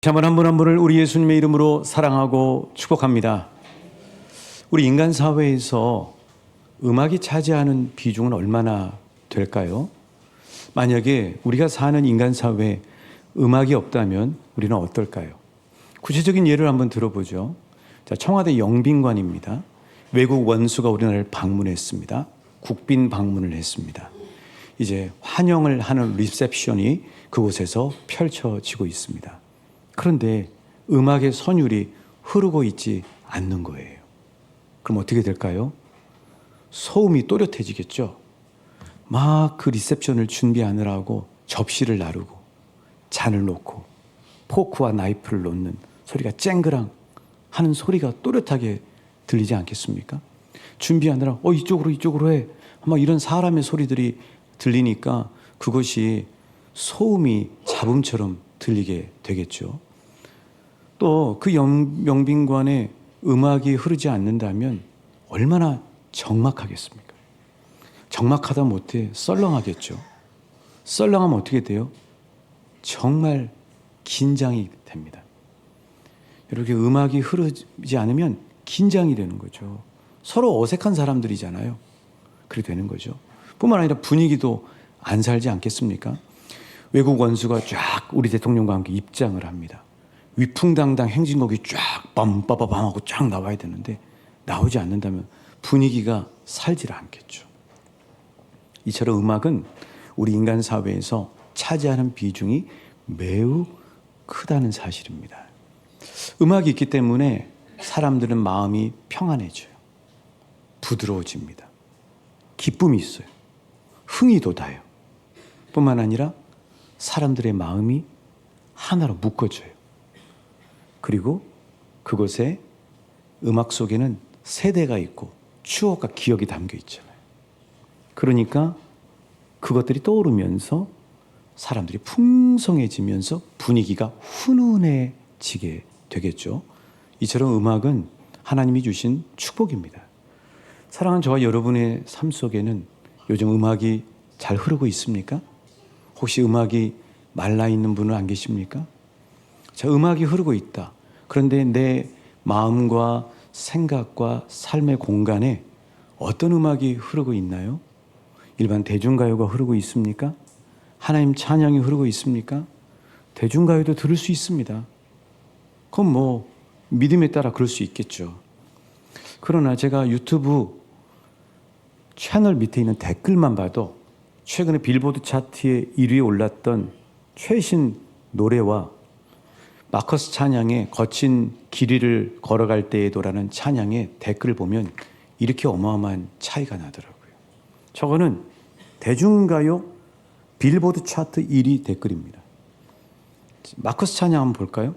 한번 한 분 한 분을 우리 예수님의 이름으로 사랑하고 축복합니다. 우리 인간 사회에서 음악이 차지하는 비중은 얼마나 될까요? 만약에 우리가 사는 인간 사회에 음악이 없다면 우리는 어떨까요? 구체적인 예를 한번 들어보죠. 자, 청와대 영빈관입니다. 외국 원수가 우리나라를 방문했습니다. 국빈 방문을 했습니다. 이제 환영을 하는 리셉션이 그곳에서 펼쳐지고 있습니다. 그런데 음악의 선율이 흐르고 있지 않는 거예요. 그럼 어떻게 될까요? 소음이 또렷해지겠죠. 막 그 리셉션을 준비하느라고 접시를 나르고 잔을 놓고 포크와 나이프를 놓는 소리가 쨍그랑 하는 소리가 또렷하게 들리지 않겠습니까? 준비하느라 이쪽으로 해. 막 이런 사람의 소리들이 들리니까 그것이 소음이 잡음처럼 들리게 되겠죠. 또 그 영빈관에 음악이 흐르지 않는다면 얼마나 적막하겠습니까? 적막하다 못해 썰렁하겠죠. 썰렁하면 어떻게 돼요? 정말 긴장이 됩니다. 이렇게 음악이 흐르지 않으면 긴장이 되는 거죠. 서로 어색한 사람들이잖아요. 그렇게 되는 거죠. 뿐만 아니라 분위기도 안 살지 않겠습니까? 외국 원수가 쫙 우리 대통령과 함께 입장을 합니다. 위풍당당 행진곡이 쫙 빰빠바밤 하고 쫙 나와야 되는데 나오지 않는다면 분위기가 살질 않겠죠. 이처럼 음악은 우리 인간 사회에서 차지하는 비중이 매우 크다는 사실입니다. 음악이 있기 때문에 사람들은 마음이 평안해져요. 부드러워집니다. 기쁨이 있어요. 흥이 돋아요. 뿐만 아니라 사람들의 마음이 하나로 묶어져요. 그리고 그곳에 음악 속에는 세대가 있고 추억과 기억이 담겨 있잖아요. 그러니까 그것들이 떠오르면서 사람들이 풍성해지면서 분위기가 훈훈해지게 되겠죠. 이처럼 음악은 하나님이 주신 축복입니다. 사랑하는 저와 여러분의 삶 속에는 요즘 음악이 잘 흐르고 있습니까? 혹시 음악이 말라있는 분은 안 계십니까? 자, 음악이 흐르고 있다. 그런데 내 마음과 생각과 삶의 공간에 어떤 음악이 흐르고 있나요? 일반 대중가요가 흐르고 있습니까? 하나님 찬양이 흐르고 있습니까? 대중가요도 들을 수 있습니다. 그건 믿음에 따라 그럴 수 있겠죠. 그러나 제가 유튜브 채널 밑에 있는 댓글만 봐도 최근에 빌보드 차트에 1위에 올랐던 최신 노래와 마커스 찬양의 거친 길 위를 걸어갈 때에도라는 찬양의 댓글을 보면 이렇게 어마어마한 차이가 나더라고요. 저거는 대중가요 빌보드 차트 1위 댓글입니다. 마커스 찬양 한번 볼까요?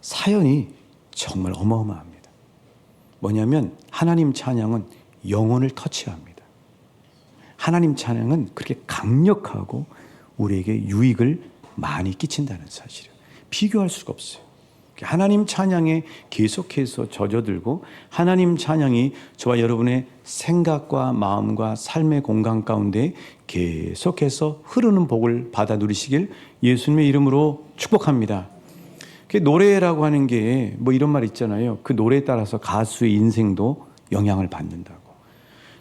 사연이 정말 어마어마합니다. 뭐냐면 하나님 찬양은 영혼을 터치합니다. 하나님 찬양은 그렇게 강력하고 우리에게 유익을 많이 끼친다는 사실이에요. 비교할 수가 없어요. 하나님 찬양에 계속해서 젖어들고 하나님 찬양이 저와 여러분의 생각과 마음과 삶의 공간 가운데 계속해서 흐르는 복을 받아 누리시길 예수님의 이름으로 축복합니다. 노래라고 하는 게 이런 말 있잖아요. 그 노래에 따라서 가수의 인생도 영향을 받는다고.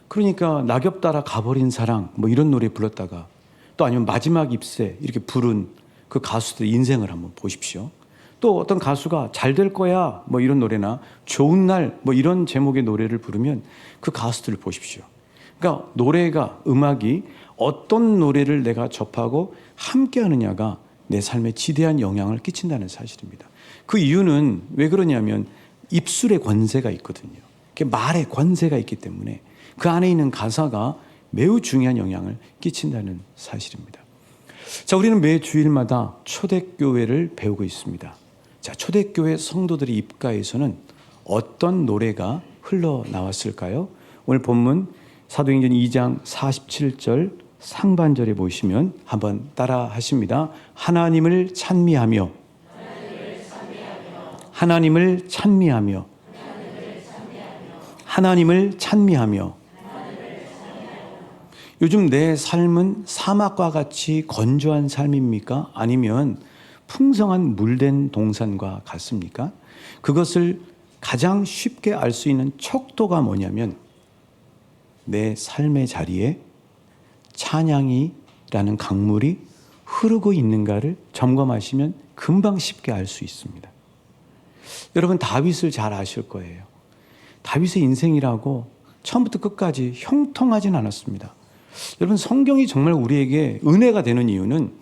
그러니까 낙엽 따라 가버린 사랑 이런 노래 불렀다가 또 아니면 마지막 잎새 이렇게 부른 그 가수들의 인생을 한번 보십시오. 또 어떤 가수가 잘 될 거야 이런 노래나 좋은 날 이런 제목의 노래를 부르면 그 가수들을 보십시오. 그러니까 노래가 음악이 어떤 노래를 내가 접하고 함께 하느냐가 내 삶에 지대한 영향을 끼친다는 사실입니다. 그 이유는 왜 그러냐면 입술의 권세가 있거든요. 말의 권세가 있기 때문에 그 안에 있는 가사가 매우 중요한 영향을 끼친다는 사실입니다. 자, 우리는 매 주일마다 초대교회를 배우고 있습니다. 자, 초대교회 성도들의 입가에서는 어떤 노래가 흘러나왔을까요? 오늘 본문 사도행전 2장 47절 상반절에 보시면 한번 따라 하십니다. 하나님을 찬미하며 하나님을 찬미하며 하나님을 찬미하며 요즘 내 삶은 사막과 같이 건조한 삶입니까? 아니면 풍성한 물된 동산과 같습니까? 그것을 가장 쉽게 알 수 있는 척도가 뭐냐면 내 삶의 자리에 찬양이라는 강물이 흐르고 있는가를 점검하시면 금방 쉽게 알 수 있습니다. 여러분, 다윗을 잘 아실 거예요. 다윗의 인생이라고 처음부터 끝까지 형통하진 않았습니다. 여러분, 성경이 정말 우리에게 은혜가 되는 이유는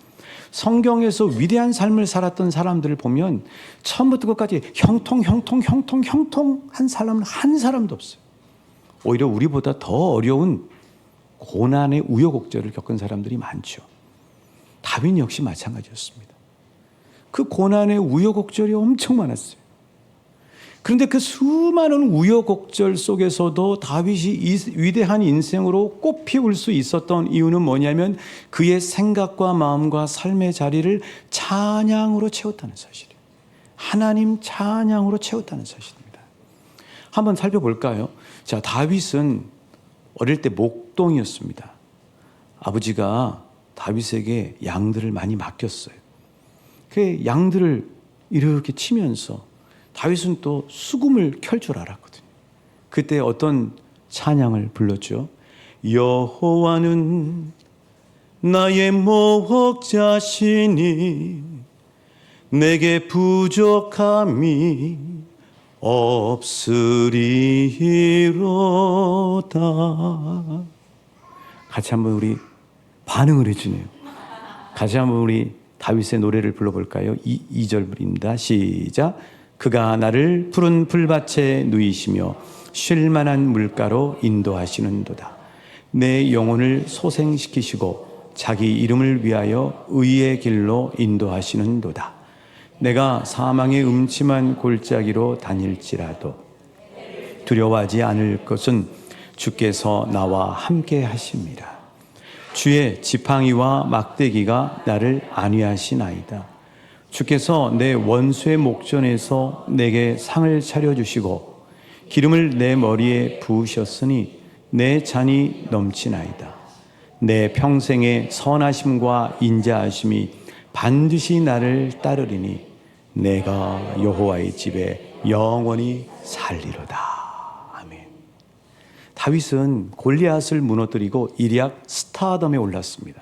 성경에서 위대한 삶을 살았던 사람들을 보면 처음부터 끝까지 형통한 사람은 한 사람도 없어요. 오히려 우리보다 더 어려운 고난의 우여곡절을 겪은 사람들이 많죠. 다윗 역시 마찬가지였습니다. 그 고난의 우여곡절이 엄청 많았어요. 그런데 그 수많은 우여곡절 속에서도 다윗이 위대한 인생으로 꽃피울 수 있었던 이유는 뭐냐면 그의 생각과 마음과 삶의 자리를 찬양으로 채웠다는 사실이에요. 하나님 찬양으로 채웠다는 사실입니다. 한번 살펴볼까요? 자, 다윗은 어릴 때 목동이었습니다. 아버지가 다윗에게 양들을 많이 맡겼어요. 그 양들을 이렇게 치면서 다윗은 또 수금을 켤 줄 알았거든요. 그때 어떤 찬양을 불렀죠? 여호와는 나의 목자시니 내게 부족함이 없으리로다. 같이 한번 우리 반응을 해주네요. 같이 한번 우리 다윗의 노래를 불러볼까요? 2절입니다. 시작. 그가 나를 푸른 풀밭에 누이시며 쉴만한 물가로 인도하시는도다. 내 영혼을 소생시키시고 자기 이름을 위하여 의의 길로 인도하시는도다. 내가 사망의 음침한 골짜기로 다닐지라도 두려워하지 않을 것은 주께서 나와 함께 하십니다. 주의 지팡이와 막대기가 나를 안위하시나이다. 주께서 내 원수의 목전에서 내게 상을 차려주시고 기름을 내 머리에 부으셨으니 내 잔이 넘치나이다. 내 평생의 선하심과 인자하심이 반드시 나를 따르리니 내가 여호와의 집에 영원히 살리로다. 아멘. 다윗은 골리앗을 무너뜨리고 일약 스타덤에 올랐습니다.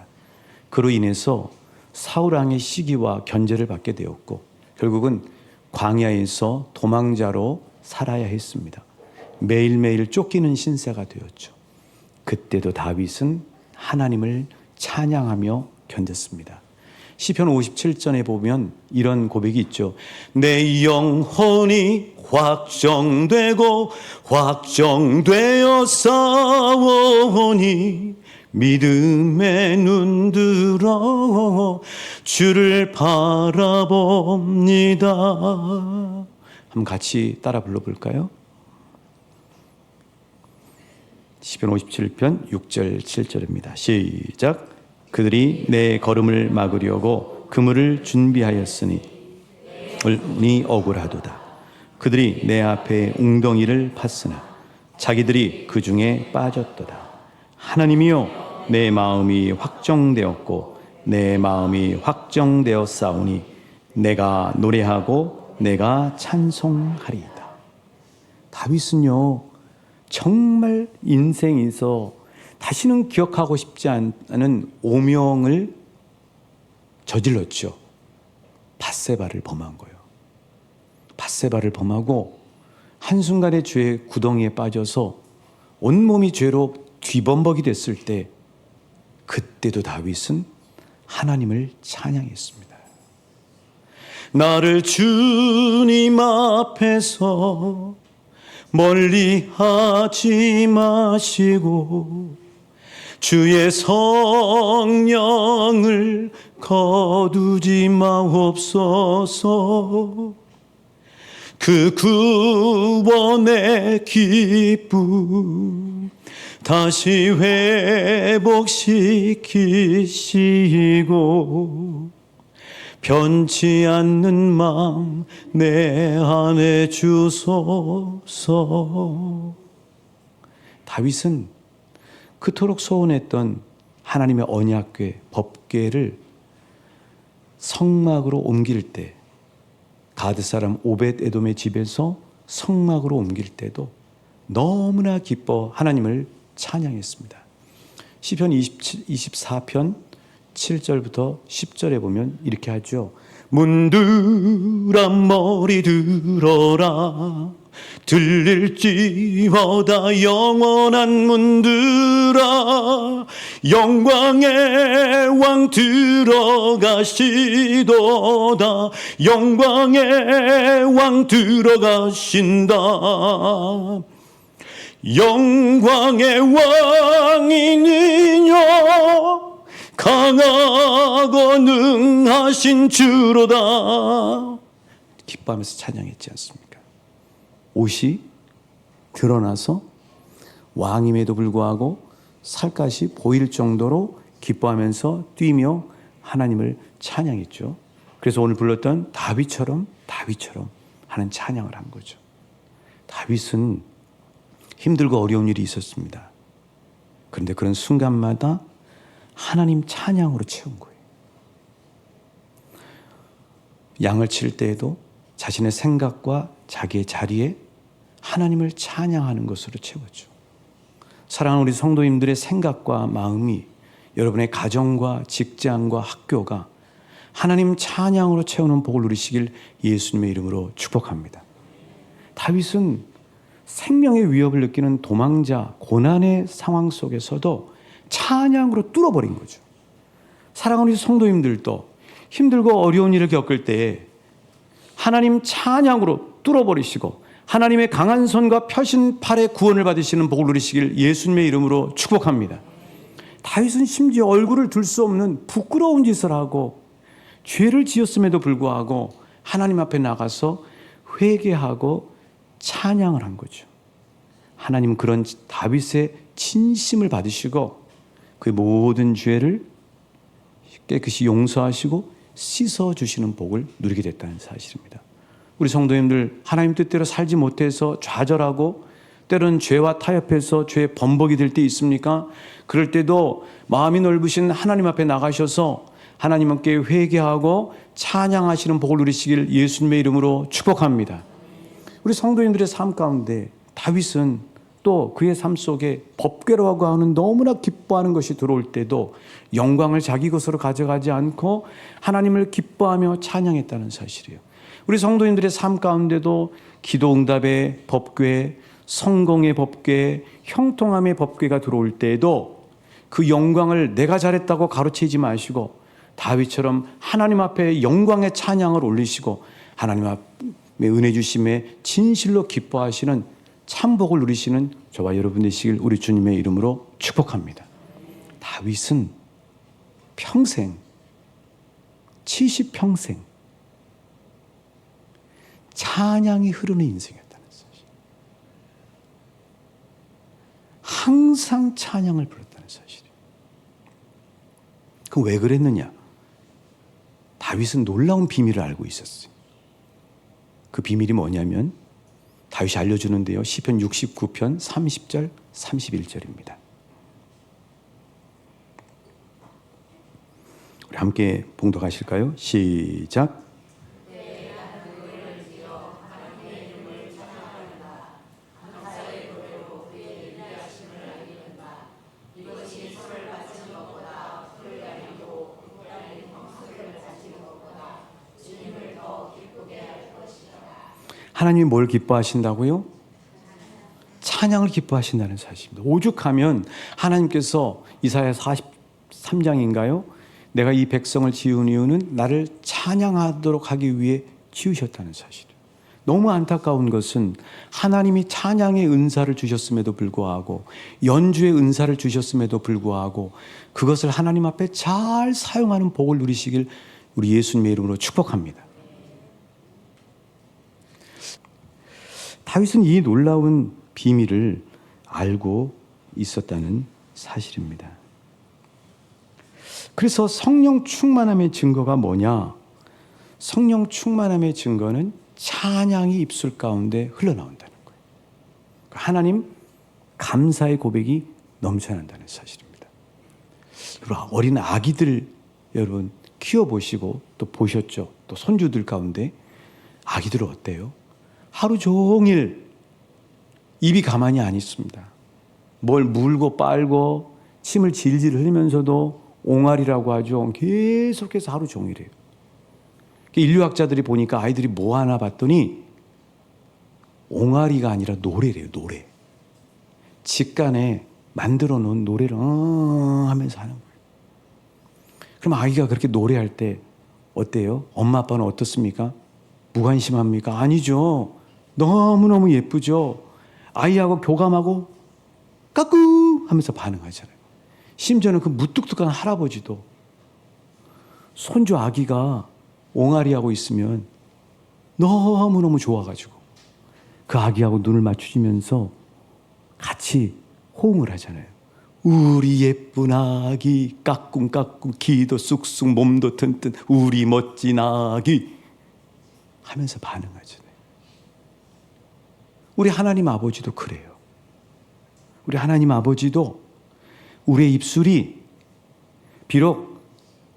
그로 인해서 사울왕의 시기와 견제를 받게 되었고 결국은 광야에서 도망자로 살아야 했습니다. 매일매일 쫓기는 신세가 되었죠. 그때도 다윗은 하나님을 찬양하며 견뎠습니다. 시편 57전에 보면 이런 고백이 있죠. 내 영혼이 확정되어 싸우니 믿음에 눈들어 주를 바라봅니다. 한번 같이 따라 불러볼까요? 시편 57편 6절 7절입니다. 시작. 그들이 내 걸음을 막으려고 그물을 준비하였으니 억울하도다. 그들이 내 앞에 웅덩이를 팠으나 자기들이 그 중에 빠졌도다. 하나님이여, 내 마음이 확정되었고 내 마음이 확정되었사오니 내가 노래하고 내가 찬송하리이다. 다윗은요 정말 인생에서 다시는 기억하고 싶지 않은 오명을 저질렀죠. 밧세바를 범한 거예요. 밧세바를 범하고 한순간에 죄의 구덩이에 빠져서 온몸이 죄로 뒤범벅이 됐을 때 그때도 다윗은 하나님을 찬양했습니다. 나를 주님 앞에서 멀리 하지 마시고 주의 성령을 거두지 마옵소서. 그 구원의 기쁨 다시 회복시키시고 변치 않는 마음 내 안에 주소서. 다윗은 그토록 소원했던 하나님의 언약궤, 법궤를 성막으로 옮길 때, 가드 사람 오벳 에돔의 집에서 성막으로 옮길 때도 너무나 기뻐 하나님을 찬양했습니다. 시편 24편 7절부터 10절에 보면 이렇게 하죠. 문들아 머리 들어라, 들릴지어다 영원한 문들아, 영광의 왕 들어가시도다, 영광의 왕 들어가신다. 영광의 왕이니여 강하고 능하신 주로다. 기뻐하면서 찬양했지 않습니까? 옷이 드러나서 왕임에도 불구하고 살갗이 보일 정도로 기뻐하면서 뛰며 하나님을 찬양했죠. 그래서 오늘 불렀던 다윗처럼 하는 찬양을 한 거죠. 다윗은 힘들고 어려운 일이 있었습니다. 그런데 그런 순간마다 하나님 찬양으로 채운 거예요. 양을 칠 때에도 자신의 생각과 자기의 자리에 하나님을 찬양하는 것으로 채웠죠. 사랑하는 우리 성도님들의 생각과 마음이, 여러분의 가정과 직장과 학교가 하나님 찬양으로 채우는 복을 누리시길 예수님의 이름으로 축복합니다. 다윗은 생명의 위협을 느끼는 도망자, 고난의 상황 속에서도 찬양으로 뚫어버린 거죠. 사랑하는 성도님들도 힘들고 어려운 일을 겪을 때에 하나님 찬양으로 뚫어버리시고 하나님의 강한 손과 펴신 팔의 구원을 받으시는 복을 누리시길 예수님의 이름으로 축복합니다. 다윗은 심지어 얼굴을 들 수 없는 부끄러운 짓을 하고 죄를 지었음에도 불구하고 하나님 앞에 나가서 회개하고 찬양을 한 거죠. 하나님은 그런 다윗의 진심을 받으시고 그의 모든 죄를 깨끗이 용서하시고 씻어주시는 복을 누리게 됐다는 사실입니다. 우리 성도님들, 하나님 뜻대로 살지 못해서 좌절하고 때로는 죄와 타협해서 죄의 범벅이 될 때 있습니까? 그럴 때도 마음이 넓으신 하나님 앞에 나가셔서 하나님께 회개하고 찬양하시는 복을 누리시길 예수님의 이름으로 축복합니다. 우리 성도님들의 삶 가운데 다윗은 또 그의 삶 속에 법궤라고 하는 너무나 기뻐하는 것이 들어올 때도 영광을 자기 것으로 가져가지 않고 하나님을 기뻐하며 찬양했다는 사실이에요. 우리 성도님들의 삶 가운데도 기도응답의 법궤, 성공의 법궤, 형통함의 법궤가 들어올 때에도 그 영광을 내가 잘했다고 가로채지 마시고 다윗처럼 하나님 앞에 영광의 찬양을 올리시고 하나님 앞에 은혜 주심에 진실로 기뻐하시는 참복을 누리시는 저와 여러분 되시길 우리 주님의 이름으로 축복합니다. 다윗은 평생 70평생 찬양이 흐르는 인생이었다는 사실. 항상 찬양을 불렀다는 사실이에요. 그럼 왜 그랬느냐? 다윗은 놀라운 비밀을 알고 있었어요. 그 비밀이 뭐냐면 다윗이 알려주는데요. 시편 69편 30절 31절입니다. 우리 함께 봉독하실까요? 시작. 하나님이 뭘 기뻐하신다고요? 찬양을 기뻐하신다는 사실입니다. 오죽하면 하나님께서 이사야 43장인가요? 내가 이 백성을 지은 이유는 나를 찬양하도록 하기 위해 지으셨다는 사실이에요. 너무 안타까운 것은 하나님이 찬양의 은사를 주셨음에도 불구하고 연주의 은사를 주셨음에도 불구하고 그것을 하나님 앞에 잘 사용하는 복을 누리시길 우리 예수님의 이름으로 축복합니다. 다윗은 이 놀라운 비밀을 알고 있었다는 사실입니다. 그래서 성령 충만함의 증거가 뭐냐? 성령 충만함의 증거는 찬양이 입술 가운데 흘러나온다는 거예요. 하나님 감사의 고백이 넘쳐난다는 사실입니다. 그리고 어린 아기들 여러분 키워보시고 또 보셨죠. 또 손주들 가운데 아기들은 어때요? 하루 종일 입이 가만히 안 있습니다. 뭘 물고 빨고 침을 질질 흘리면서도 옹알이라고 하죠. 계속해서 하루 종일이에요. 인류학자들이 보니까 아이들이 뭐 하나 봤더니 옹알이가 아니라 노래래요. 노래. 직간에 만들어 놓은 노래를 하면서 하는 거예요. 그럼 아이가 그렇게 노래할 때 어때요? 엄마 아빠는 어떻습니까? 무관심합니까? 아니죠. 너무너무 예쁘죠. 아이하고 교감하고 까꿍 하면서 반응하잖아요. 심지어는 그 무뚝뚝한 할아버지도 손주 아기가 옹알이하고 있으면 너무너무 좋아가지고 그 아기하고 눈을 맞추시면서 같이 호응을 하잖아요. 우리 예쁜 아기 까꿍까꿍 기도 쑥쑥 몸도 튼튼 우리 멋진 아기 하면서 반응하잖아요. 우리 하나님 아버지도 그래요. 우리 하나님 아버지도 우리의 입술이 비록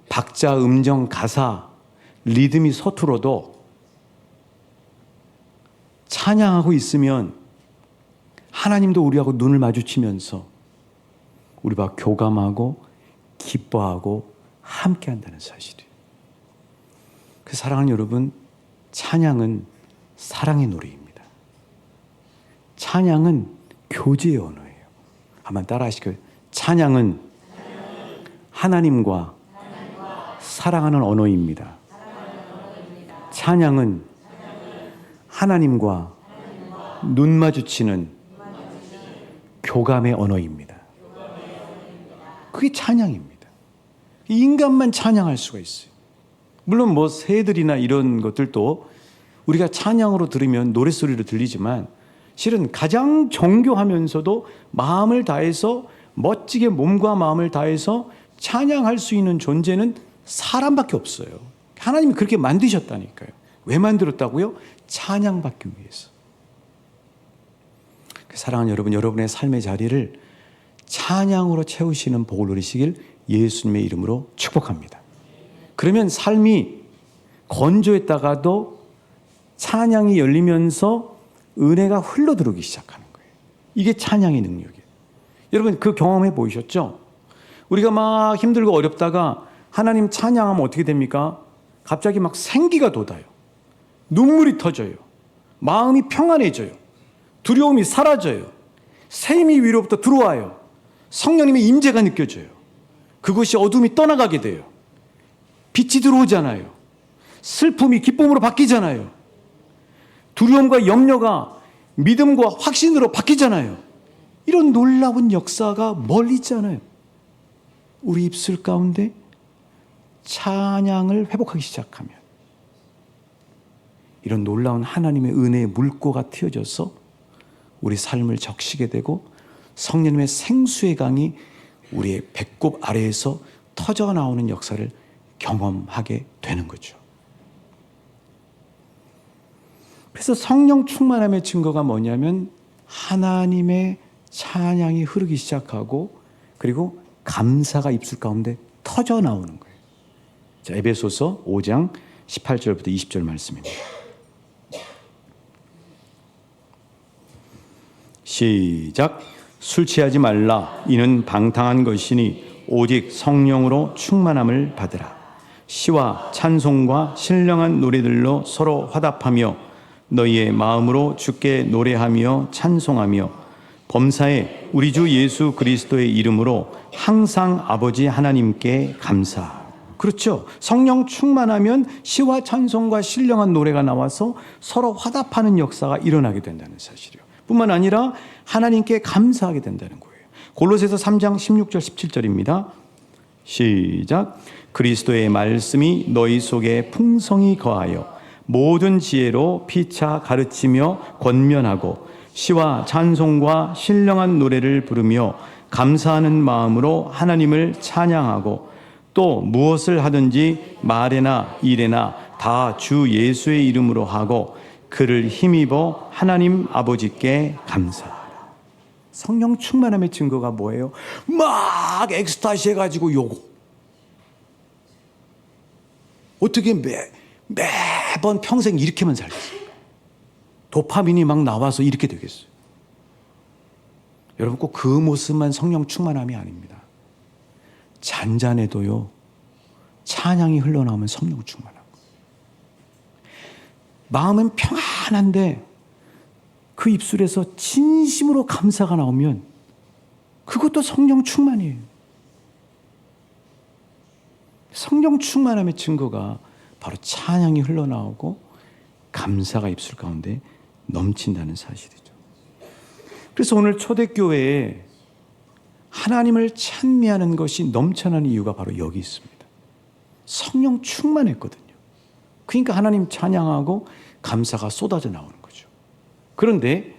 박자, 음정, 가사, 리듬이 서툴어도 찬양하고 있으면 하나님도 우리하고 눈을 마주치면서 우리와 교감하고 기뻐하고 함께한다는 사실이에요. 그 사랑하는 여러분, 찬양은 사랑의 노래입니다. 찬양은 교제의 언어예요. 한번 따라 하시고요. 찬양은 하나님과 사랑하는 언어입니다. 찬양은 하나님과 눈 마주치는 교감의 언어입니다. 그게 찬양입니다. 인간만 찬양할 수가 있어요. 물론 뭐 새들이나 이런 것들도 우리가 찬양으로 들으면 노랫소리로 들리지만 실은 가장 정교하면서도 마음을 다해서 멋지게 몸과 마음을 다해서 찬양할 수 있는 존재는 사람밖에 없어요. 하나님이 그렇게 만드셨다니까요. 왜 만들었다고요? 찬양받기 위해서. 사랑하는 여러분, 여러분의 삶의 자리를 찬양으로 채우시는 복을 누리시길 예수님의 이름으로 축복합니다. 그러면 삶이 건조했다가도 찬양이 열리면서 은혜가 흘러들어오기 시작하는 거예요. 이게 찬양의 능력이에요. 여러분 그 경험해 보셨죠? 우리가 막 힘들고 어렵다가 하나님 찬양하면 어떻게 됩니까? 갑자기 막 생기가 돋아요. 눈물이 터져요. 마음이 평안해져요. 두려움이 사라져요. 새 힘이 위로부터 들어와요. 성령님의 임재가 느껴져요. 그것이 어둠이 떠나가게 돼요. 빛이 들어오잖아요. 슬픔이 기쁨으로 바뀌잖아요. 두려움과 염려가 믿음과 확신으로 바뀌잖아요. 이런 놀라운 역사가 멀리 있잖아요. 우리 입술 가운데 찬양을 회복하기 시작하면 이런 놀라운 하나님의 은혜의 물꼬가 트여져서 우리 삶을 적시게 되고 성령님의 생수의 강이 우리의 배꼽 아래에서 터져 나오는 역사를 경험하게 되는 거죠. 그래서 성령 충만함의 증거가 뭐냐면 하나님의 찬양이 흐르기 시작하고 그리고 감사가 입술 가운데 터져 나오는 거예요. 자, 에베소서 5장 18절부터 20절 말씀입니다. 시작. 술 취하지 말라. 이는 방탕한 것이니 오직 성령으로 충만함을 받으라. 시와 찬송과 신령한 노래들로 서로 화답하며 너희의 마음으로 주께 노래하며 찬송하며 범사에 우리 주 예수 그리스도의 이름으로 항상 아버지 하나님께 감사. 그렇죠. 성령 충만하면 시와 찬송과 신령한 노래가 나와서 서로 화답하는 역사가 일어나게 된다는 사실이에요. 뿐만 아니라 하나님께 감사하게 된다는 거예요. 골로새서 3장 16절 17절입니다. 시작. 그리스도의 말씀이 너희 속에 풍성히 거하여 모든 지혜로 피차 가르치며 권면하고 시와 찬송과 신령한 노래를 부르며 감사하는 마음으로 하나님을 찬양하고 또 무엇을 하든지 말에나 일에나 다 주 예수의 이름으로 하고 그를 힘입어 하나님 아버지께 감사하라. 성령 충만함의 증거가 뭐예요? 막 엑스타시 해가지고 요거 어떻게 매번 평생 이렇게만 살겠어요? 도파민이 막 나와서 이렇게 되겠어요? 여러분 꼭 그 모습만 성령 충만함이 아닙니다. 잔잔해도요, 찬양이 흘러나오면 성령 충만하고, 마음은 평안한데 그 입술에서 진심으로 감사가 나오면 그것도 성령 충만이에요. 성령 충만함의 증거가 바로 찬양이 흘러나오고 감사가 입술 가운데 넘친다는 사실이죠. 그래서 오늘 초대교회에 하나님을 찬미하는 것이 넘쳐나는 이유가 바로 여기 있습니다. 성령 충만했거든요. 그러니까 하나님 찬양하고 감사가 쏟아져 나오는 거죠. 그런데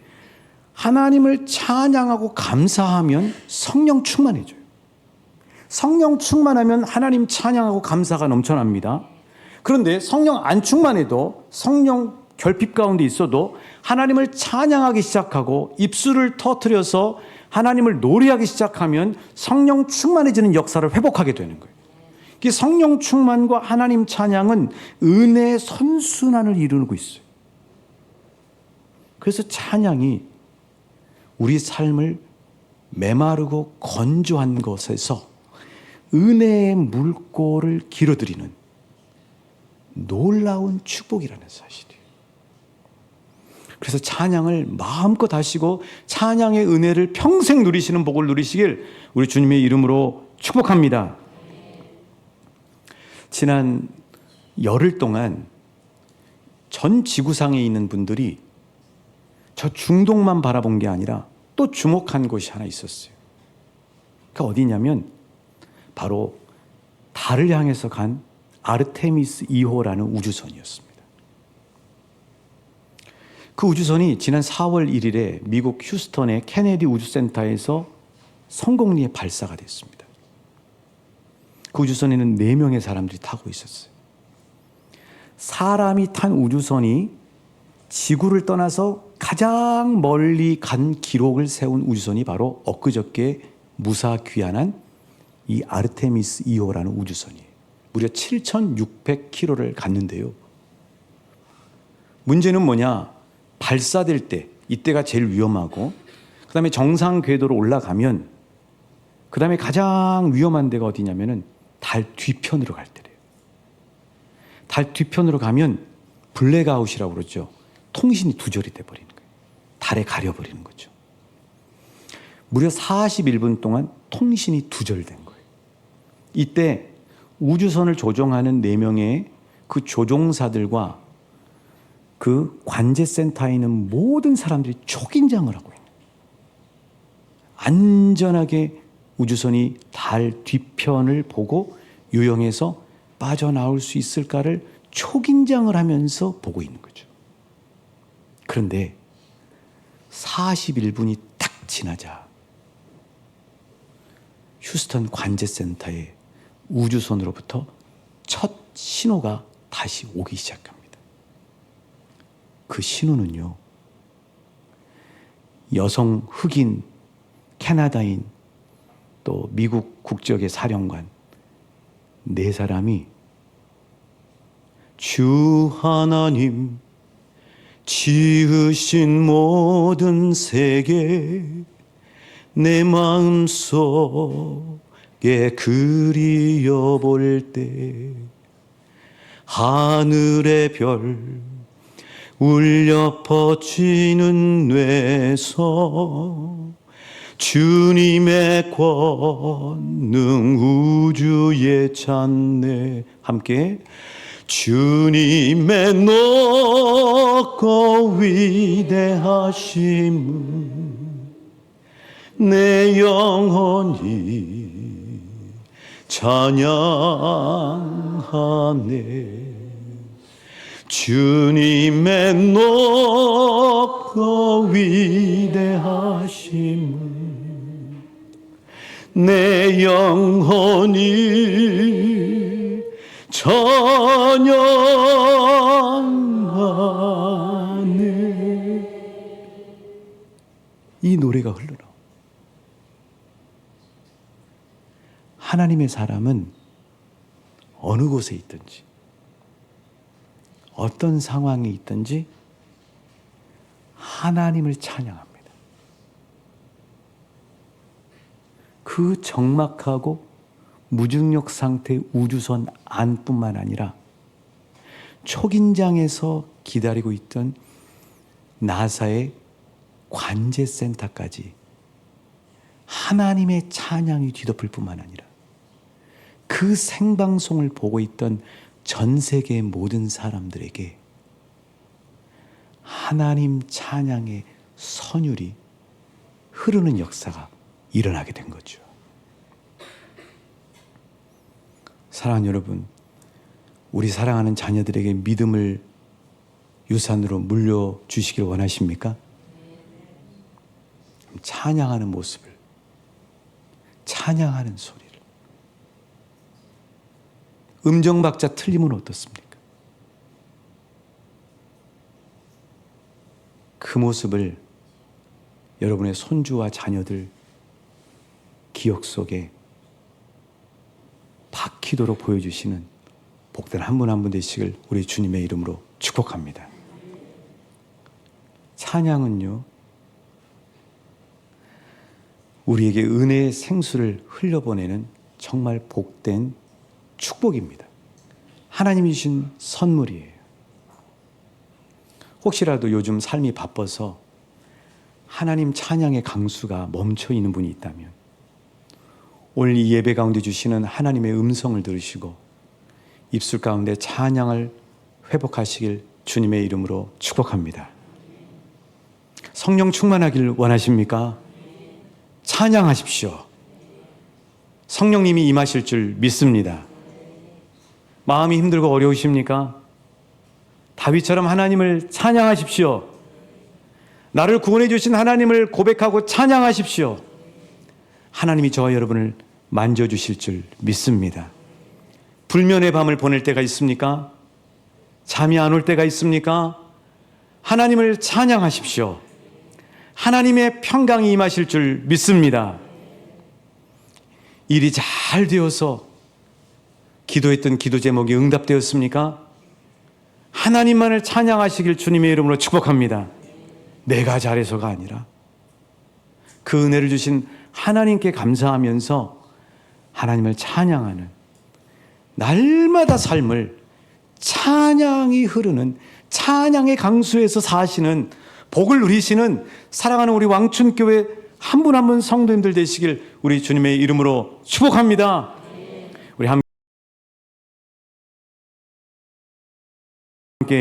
하나님을 찬양하고 감사하면 성령 충만해져요. 성령 충만하면 하나님 찬양하고 감사가 넘쳐납니다. 그런데 성령 안 충만해도, 성령 결핍 가운데 있어도 하나님을 찬양하기 시작하고 입술을 터뜨려서 하나님을 노래하기 시작하면 성령 충만해지는 역사를 회복하게 되는 거예요. 이 성령 충만과 하나님 찬양은 은혜의 선순환을 이루고 있어요. 그래서 찬양이 우리 삶을 메마르고 건조한 것에서 은혜의 물꼬를 길어들이는 놀라운 축복이라는 사실이에요. 그래서 찬양을 마음껏 하시고 찬양의 은혜를 평생 누리시는 복을 누리시길 우리 주님의 이름으로 축복합니다. 지난 열흘 동안 전 지구상에 있는 분들이 저 중동만 바라본 게 아니라 또 주목한 곳이 하나 있었어요. 그게 어디냐면 바로 달을 향해서 간 아르테미스 2호라는 우주선이었습니다. 그 우주선이 지난 4월 1일에 미국 휴스턴의 케네디 우주센터에서 성공리에 발사가 됐습니다. 그 우주선에는 4명의 사람들이 타고 있었어요. 사람이 탄 우주선이 지구를 떠나서 가장 멀리 간 기록을 세운 우주선이 바로 엊그저께 무사 귀환한 이 아르테미스 2호라는 우주선이에요. 무려 7,600km를 갔는데요. 문제는 뭐냐? 발사될 때, 이때가 제일 위험하고, 그 다음에 정상 궤도로 올라가면, 그 다음에 가장 위험한 데가 어디냐면은 달 뒤편으로 갈 때래요. 달 뒤편으로 가면 블랙아웃이라고 그러죠. 통신이 두절이 돼버리는 거예요. 달에 가려버리는 거죠. 무려 41분 동안 통신이 두절된 거예요. 이때 우주선을 조종하는 4명의 그 조종사들과 그 관제센터에 있는 모든 사람들이 초긴장을 하고 있는 거예요. 안전하게 우주선이 달 뒤편을 보고 유영해서 빠져나올 수 있을까를 초긴장을 하면서 보고 있는 거죠. 그런데 41분이 딱 지나자 휴스턴 관제센터에 우주선으로부터 첫 신호가 다시 오기 시작합니다. 그 신호는요, 여성 흑인, 캐나다인, 또 미국 국적의 사령관 4사람이 주 하나님 지으신 모든 세계 내 마음속에 그리워 볼 때 하늘의 별 울려 퍼지는 뇌서 주님의 권능 우주에 찬네. 함께 주님의 높고 위대하심은 내 영혼이 찬양하네. 주님의 높고 위대하심은 내 영혼이 찬양하네. 이 노래가 흘러나옵니다. 하나님의 사람은 어느 곳에 있든지 어떤 상황에 있든지 하나님을 찬양합니다. 그 적막하고 무중력 상태의 우주선 안뿐만 아니라 초긴장에서 기다리고 있던 나사의 관제센터까지 하나님의 찬양이 뒤덮을 뿐만 아니라 그 생방송을 보고 있던 전 세계의 모든 사람들에게 하나님 찬양의 선율이 흐르는 역사가 일어나게 된 거죠. 사랑하는 여러분, 우리 사랑하는 자녀들에게 믿음을 유산으로 물려주시길 원하십니까? 찬양하는 모습을, 찬양하는 소리를. 음정박자 틀리면 어떻습니까? 그 모습을 여러분의 손주와 자녀들 기억 속에 박히도록 보여주시는 복된 한 분 한 분 되시길 우리 주님의 이름으로 축복합니다. 찬양은요, 우리에게 은혜의 생수를 흘려보내는 정말 복된 축복입니다. 하나님이 주신 선물이에요. 혹시라도 요즘 삶이 바빠서 하나님 찬양의 강수가 멈춰 있는 분이 있다면 오늘 이 예배 가운데 주시는 하나님의 음성을 들으시고 입술 가운데 찬양을 회복하시길 주님의 이름으로 축복합니다. 성령 충만하길 원하십니까? 찬양하십시오. 성령님이 임하실 줄 믿습니다. 마음이 힘들고 어려우십니까? 다윗처럼 하나님을 찬양하십시오. 나를 구원해 주신 하나님을 고백하고 찬양하십시오. 하나님이 저와 여러분을 만져주실 줄 믿습니다. 불면의 밤을 보낼 때가 있습니까? 잠이 안 올 때가 있습니까? 하나님을 찬양하십시오. 하나님의 평강이 임하실 줄 믿습니다. 일이 잘 되어서 기도했던 기도 제목이 응답되었습니까? 하나님만을 찬양하시길 주님의 이름으로 축복합니다. 내가 잘해서가 아니라 그 은혜를 주신 하나님께 감사하면서 하나님을 찬양하는 날마다 삶을 찬양이 흐르는 찬양의 강수에서 사시는 복을 누리시는 사랑하는 우리 왕춘교회 한 분 한 분 성도님들 되시길 우리 주님의 이름으로 축복합니다.